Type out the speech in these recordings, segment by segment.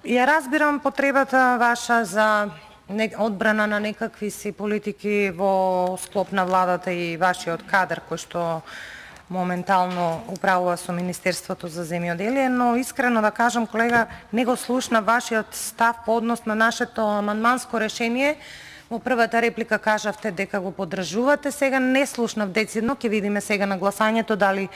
Ја разбирам потребата ваша за одбрана на некакви си политики во склоп на владата и вашиот кадар кој што моментално управува со Министерството за земјоделие, но искрено да кажам, колега, не го слушна вашиот став по однос на нашето амандманско решение. Во првата реплика кажавте дека го поддржувате, сега не слушнав децидно, ќе видиме сега на гласањето дали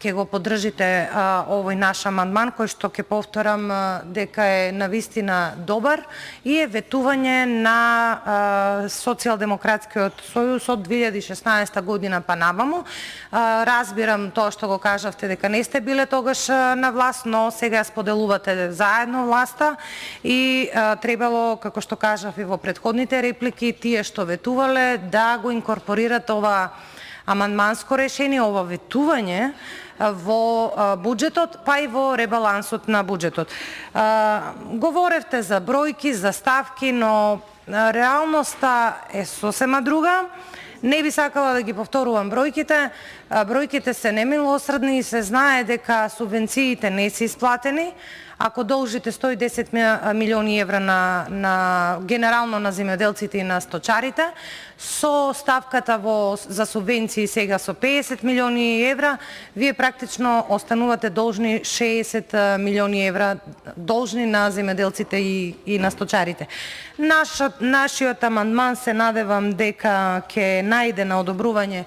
ќе го поддржите овој наш амандман, кој што ќе повторам дека е навистина добар и е ветување на Социјалдемократскиот сојуз од 2016 година па наваму. Разбирам тоа што го кажавте дека не сте биле тогаш на власт, но сега споделувате заедно власта и требало, како што кажав и во претходните реплики, тие што ветувале да го инкорпорират ова амандманско решение, ова ветување во буџетот, па и во ребалансот на буџетот. Говоревте за бројки, за ставки, но реалноста е сосема друга. Не би сакала да ги повторувам бројките. Бројките се немилосредни и се знае дека субвенциите не се исплатени. Ако должите 110 милиони евра на генерално на земјоделците и на сточарите, со ставката за субвенции сега со 50 милиони евра, вие практично останувате должни 60 милиони евра должни на земјоделците и на сточарите. Нашиот амандман се надевам дека ќе најде на одобрување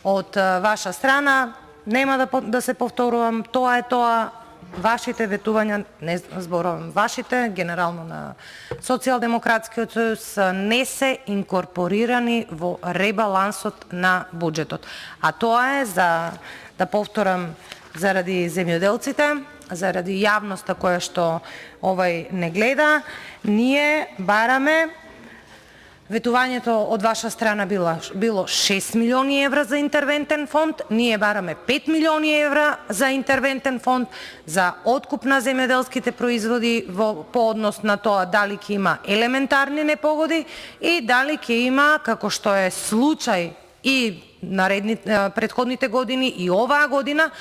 од ваша страна. Нема да се повторувам, тоа е тоа. Вашите ветувања, не зборувам вашите, генерално на Социјалдемократскиот сојуз, не се инкорпорирани во ребалансот на буџетот. А тоа е, да повторам, заради земјоделците, заради јавноста која што овај не гледа, ние бараме ветувањето од ваша страна било 6 милиони евра за интервентен фонд, ние бараме 5 милиони евра за интервентен фонд за откуп на земјоделските производи по однос на тоа дали ќе има елементарни непогоди и дали ќе има, како што е случај и претходните години и оваа година,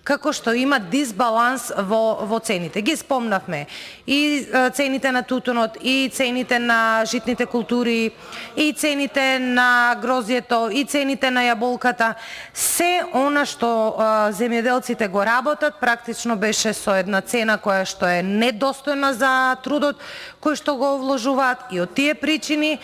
како што има дисбаланс во цените. Ги спомнавме и цените на тутунот, и цените на житните култури, и цените на грозјето, и цените на јаболката. Се она што земјоделците го работат, практично беше со една цена која што е недостојна за трудот кој што го вложуваат, и од тие причини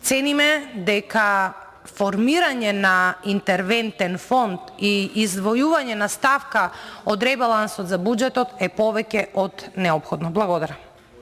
цениме дека формирање на интервентен фонд и издвојување на ставка од ребалансот за буџетот е повеќе од неопходно. Благодарам.